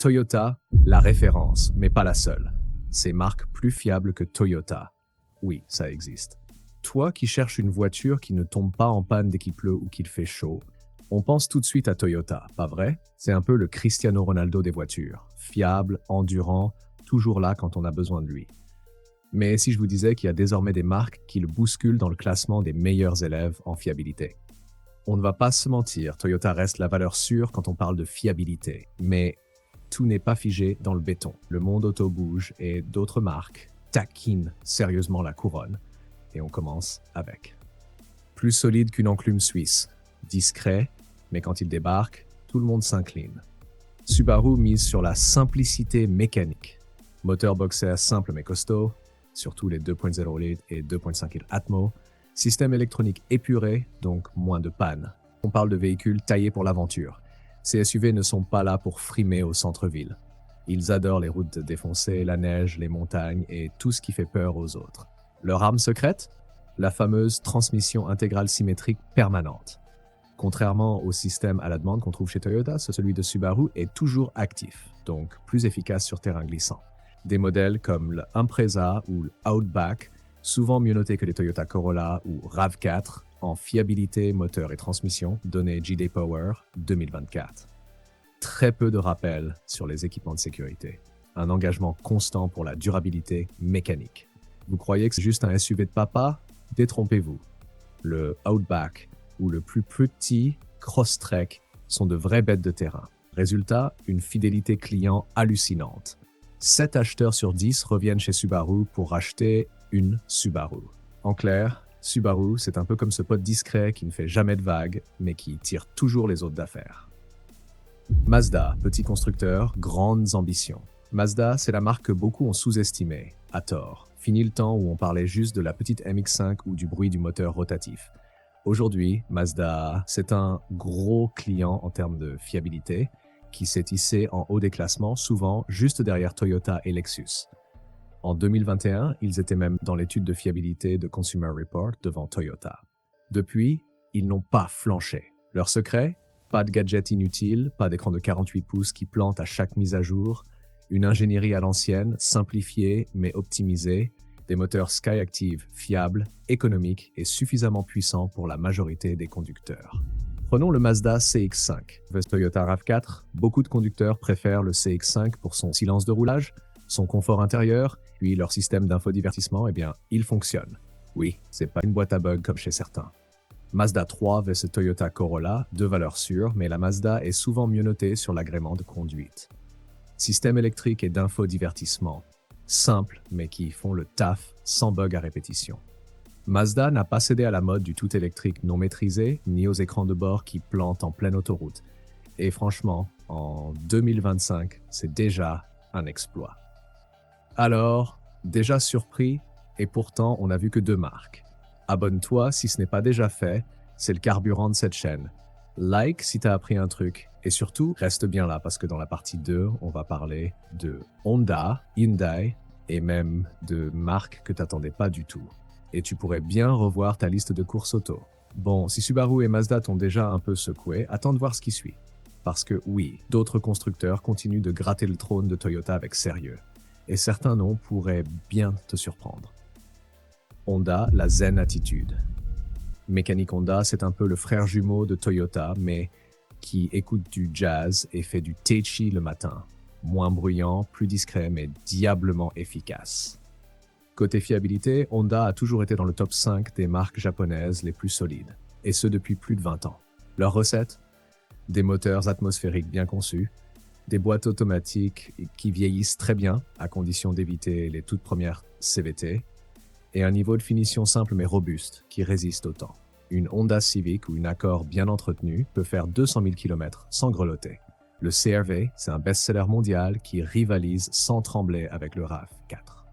Toyota, la référence, mais pas la seule. Ces marques plus fiables que Toyota. Oui, ça existe. Toi qui cherches une voiture qui ne tombe pas en panne dès qu'il pleut ou qu'il fait chaud, on pense tout de suite à Toyota, pas vrai? C'est un peu le Cristiano Ronaldo des voitures. Fiable, endurant, toujours là quand on a besoin de lui. Mais si je vous disais qu'il y a désormais des marques qui le bousculent dans le classement des meilleurs élèves en fiabilité? On ne va pas se mentir, Toyota reste la valeur sûre quand on parle de fiabilité. Mais tout n'est pas figé dans le béton. Le monde auto bouge et d'autres marques taquinent sérieusement la couronne. Et on commence avec. Plus solide qu'une enclume suisse. Discret, mais quand il débarque, tout le monde s'incline. Subaru mise sur la simplicité mécanique. Moteur boxer simple mais costaud, surtout les 2.0 litres et 2.5 litres Atmo. Système électronique épuré, donc moins de panne. On parle de véhicules taillés pour l'aventure. Ces SUV ne sont pas là pour frimer au centre-ville. Ils adorent les routes défoncées, la neige, les montagnes et tout ce qui fait peur aux autres. Leur arme secrète? La fameuse transmission intégrale symétrique permanente. Contrairement au système à la demande qu'on trouve chez Toyota, celui de Subaru est toujours actif, donc plus efficace sur terrain glissant. Des modèles comme le Impreza ou le Outback, souvent mieux notés que les Toyota Corolla ou RAV4 en fiabilité, moteur et transmission, données JD Power 2024. Très peu de rappels sur les équipements de sécurité. Un engagement constant pour la durabilité mécanique. Vous croyez que c'est juste un SUV de papa? Détrompez-vous. Le Outback ou le plus petit Crosstrek sont de vraies bêtes de terrain. Résultat, une fidélité client hallucinante. 7 acheteurs sur 10 reviennent chez Subaru pour acheter une Subaru. En clair, Subaru, c'est un peu comme ce pote discret qui ne fait jamais de vagues, mais qui tire toujours les autres d'affaires. Mazda, petit constructeur, grandes ambitions. Mazda, c'est la marque que beaucoup ont sous-estimée, à tort. Fini le temps où on parlait juste de la petite MX-5 ou du bruit du moteur rotatif. Aujourd'hui, Mazda, c'est un gros client en termes de fiabilité, qui s'est hissé en haut des classements, souvent juste derrière Toyota et Lexus. En 2021, ils étaient même dans l'étude de fiabilité de Consumer Report devant Toyota. Depuis, ils n'ont pas flanché. Leur secret? Pas de gadgets inutiles, pas d'écran de 48 pouces qui plante à chaque mise à jour, une ingénierie à l'ancienne, simplifiée mais optimisée, des moteurs Skyactiv fiables, économiques et suffisamment puissants pour la majorité des conducteurs. Prenons le Mazda CX-5. Versus Toyota RAV4, beaucoup de conducteurs préfèrent le CX-5 pour son silence de roulage, son confort intérieur, puis leur système d'infodivertissement, il fonctionne. Oui, c'est pas une boîte à bugs comme chez certains. Mazda 3 versus Toyota Corolla, deux valeurs sûres, mais la Mazda est souvent mieux notée sur l'agrément de conduite. Système électrique et d'infodivertissement, simples mais qui font le taf sans bug à répétition. Mazda n'a pas cédé à la mode du tout électrique non maîtrisé, ni aux écrans de bord qui plantent en pleine autoroute. Et franchement, en 2025, c'est déjà un exploit. Alors, déjà surpris, et pourtant on n'a vu que 2 marques. Abonne-toi si ce n'est pas déjà fait, c'est le carburant de cette chaîne. Like si t'as appris un truc, et surtout, reste bien là parce que dans la partie 2, on va parler de Honda, Hyundai, et même de marques que t'attendais pas du tout. Et tu pourrais bien revoir ta liste de courses auto. Bon, si Subaru et Mazda t'ont déjà un peu secoué, attends de voir ce qui suit. Parce que oui, d'autres constructeurs continuent de gratter le trône de Toyota avec sérieux. Et certains noms pourraient bien te surprendre. Honda, la Zen Attitude. Mécanique Honda, c'est un peu le frère jumeau de Toyota, mais qui écoute du jazz et fait du Teichi le matin. Moins bruyant, plus discret, mais diablement efficace. Côté fiabilité, Honda a toujours été dans le top 5 des marques japonaises les plus solides, et ce depuis plus de 20 ans. Leur recette? Des moteurs atmosphériques bien conçus, des boîtes automatiques qui vieillissent très bien, à condition d'éviter les toutes premières CVT, et un niveau de finition simple mais robuste, qui résiste au temps. Une Honda Civic ou une Accord bien entretenue peut faire 200 000 km sans grelotter. Le CR-V, c'est un best-seller mondial qui rivalise sans trembler avec le RAV4.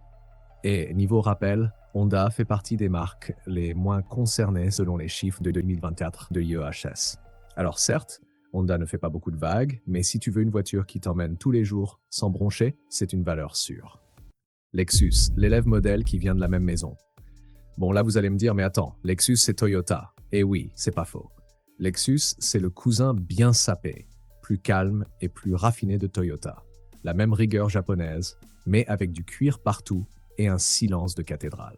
Et niveau rappel, Honda fait partie des marques les moins concernées selon les chiffres de 2024 de IEHS. Alors certes, Honda ne fait pas beaucoup de vagues, mais si tu veux une voiture qui t'emmène tous les jours sans broncher, c'est une valeur sûre. Lexus, l'élève modèle qui vient de la même maison. Bon là vous allez me dire, mais attends, Lexus c'est Toyota. Et oui, c'est pas faux. Lexus c'est le cousin bien sapé, plus calme et plus raffiné de Toyota. la même rigueur japonaise, mais avec du cuir partout et un silence de cathédrale.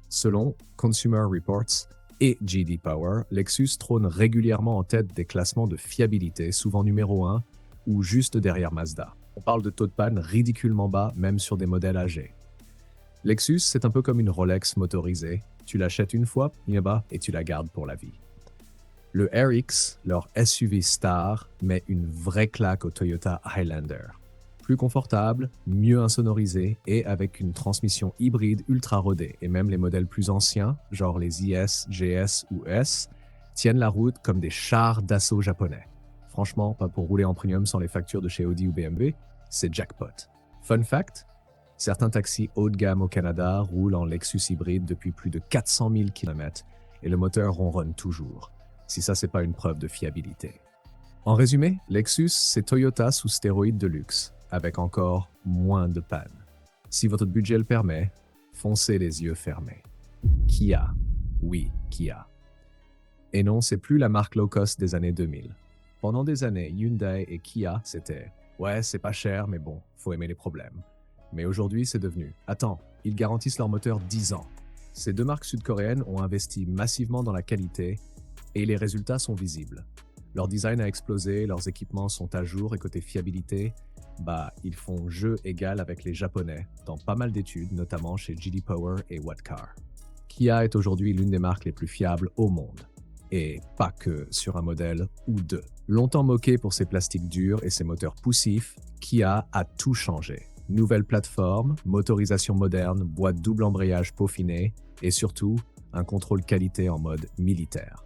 Selon Consumer Reports et J.D. Power, Lexus trône régulièrement en tête des classements de fiabilité, souvent numéro 1 ou juste derrière Mazda. On parle de taux de panne ridiculement bas, même sur des modèles âgés. Lexus, c'est un peu comme une Rolex motorisée. Tu l'achètes une fois, et tu la gardes pour la vie. Le RX, leur SUV star, met une vraie claque au Toyota Highlander. Plus confortable, mieux insonorisé et avec une transmission hybride ultra rodée. Et même les modèles plus anciens, genre les IS, GS ou S, tiennent la route comme des chars d'assaut japonais. Franchement, pas pour rouler en premium sans les factures de chez Audi ou BMW, c'est jackpot. Fun fact, certains taxis haut de gamme au Canada roulent en Lexus hybride depuis plus de 400 000 km et le moteur ronronne toujours. Si ça, c'est pas une preuve de fiabilité. En résumé, Lexus, c'est Toyota sous stéroïdes de luxe, avec encore moins de panne. Si votre budget le permet, foncez les yeux fermés. Kia. Oui, Kia. Et non, c'est plus la marque low-cost des années 2000. Pendant des années, Hyundai et Kia, c'était « ouais, c'est pas cher, mais bon, faut aimer les problèmes ». Mais aujourd'hui, c'est devenu « attends, ils garantissent leur moteur 10 ans ». Ces deux marques sud-coréennes ont investi massivement dans la qualité et les résultats sont visibles. Leur design a explosé, leurs équipements sont à jour et côté fiabilité, ils font jeu égal avec les Japonais dans pas mal d'études, notamment chez J.D. Power et What Car. Kia est aujourd'hui l'une des marques les plus fiables au monde. Et pas que sur un modèle ou deux. Longtemps moqué pour ses plastiques durs et ses moteurs poussifs, Kia a tout changé. Nouvelle plateforme, motorisation moderne, boîte double embrayage peaufinée et surtout un contrôle qualité en mode militaire.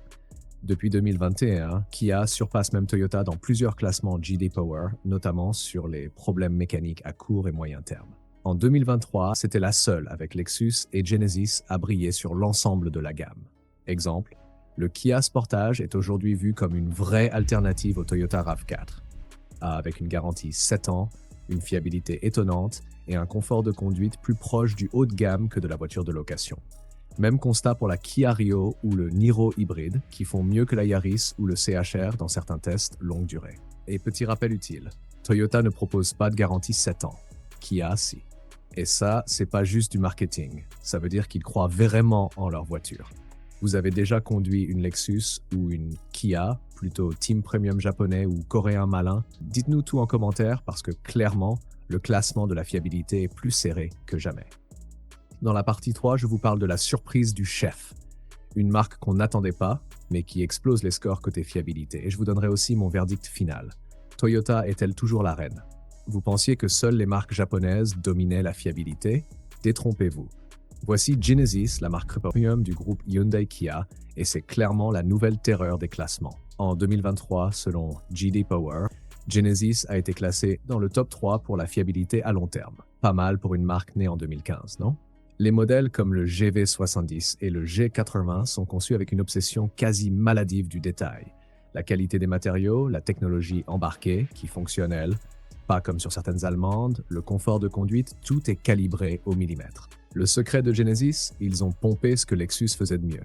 Depuis 2021, Kia surpasse même Toyota dans plusieurs classements J.D. Power, notamment sur les problèmes mécaniques à court et moyen terme. En 2023, c'était la seule avec Lexus et Genesis à briller sur l'ensemble de la gamme. Exemple, le Kia Sportage est aujourd'hui vu comme une vraie alternative au Toyota RAV4, avec une garantie 7 ans, une fiabilité étonnante et un confort de conduite plus proche du haut de gamme que de la voiture de location. Même constat pour la Kia Rio ou le Niro hybride, qui font mieux que la Yaris ou le CHR dans certains tests longue durée. Et petit rappel utile, Toyota ne propose pas de garantie 7 ans. Kia, si. Et ça, c'est pas juste du marketing. Ça veut dire qu'ils croient vraiment en leur voiture. Vous avez déjà conduit une Lexus ou une Kia, plutôt team premium japonais ou coréen malin? Dites-nous tout en commentaire parce que clairement, le classement de la fiabilité est plus serré que jamais. Dans la partie 3, je vous parle de la surprise du chef. Une marque qu'on n'attendait pas, mais qui explose les scores côté fiabilité. Et je vous donnerai aussi mon verdict final. Toyota est-elle toujours la reine? Vous pensiez que seules les marques japonaises dominaient la fiabilité? Détrompez-vous. Voici Genesis, la marque premium du groupe Hyundai-Kia, et c'est clairement la nouvelle terreur des classements. En 2023, selon J.D. Power, Genesis a été classé dans le top 3 pour la fiabilité à long terme. Pas mal pour une marque née en 2015, non? Les modèles comme le GV70 et le G80 sont conçus avec une obsession quasi maladive du détail. La qualité des matériaux, la technologie embarquée, qui fonctionne elle, pas comme sur certaines allemandes, le confort de conduite, tout est calibré au millimètre. Le secret de Genesis, ils ont pompé ce que Lexus faisait de mieux,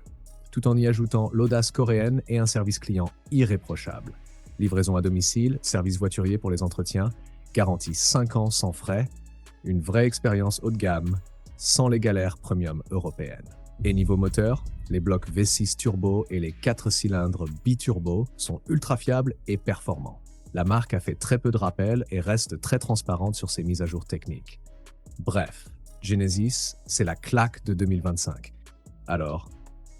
tout en y ajoutant l'audace coréenne et un service client irréprochable. Livraison à domicile, service voiturier pour les entretiens, garantie 5 ans sans frais, une vraie expérience haut de gamme, sans les galères premium européennes. Et niveau moteur, les blocs V6 turbo et les 4 cylindres biturbo sont ultra fiables et performants. La marque a fait très peu de rappels et reste très transparente sur ses mises à jour techniques. Bref, Genesis, c'est la claque de 2025. Alors,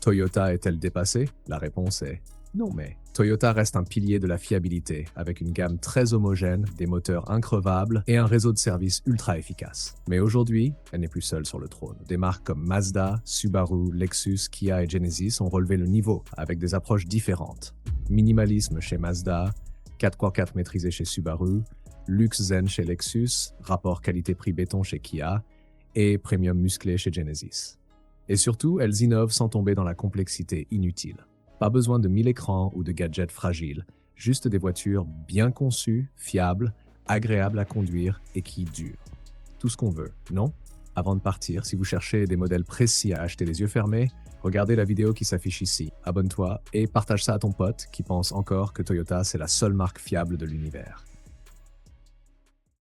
Toyota est-elle dépassée? La réponse est non, mais Toyota reste un pilier de la fiabilité, avec une gamme très homogène, des moteurs increvables et un réseau de services ultra efficace. Mais aujourd'hui, elle n'est plus seule sur le trône. Des marques comme Mazda, Subaru, Lexus, Kia et Genesis ont relevé le niveau, avec des approches différentes. Minimalisme chez Mazda, 4x4 maîtrisé chez Subaru, luxe zen chez Lexus, rapport qualité-prix béton chez Kia et premium musclé chez Genesis. Et surtout, elles innovent sans tomber dans la complexité inutile. Pas besoin de 1000 écrans ou de gadgets fragiles, juste des voitures bien conçues, fiables, agréables à conduire et qui durent. Tout ce qu'on veut, non? Avant de partir, si vous cherchez des modèles précis à acheter les yeux fermés, regardez la vidéo qui s'affiche ici, abonne-toi et partage ça à ton pote qui pense encore que Toyota c'est la seule marque fiable de l'univers.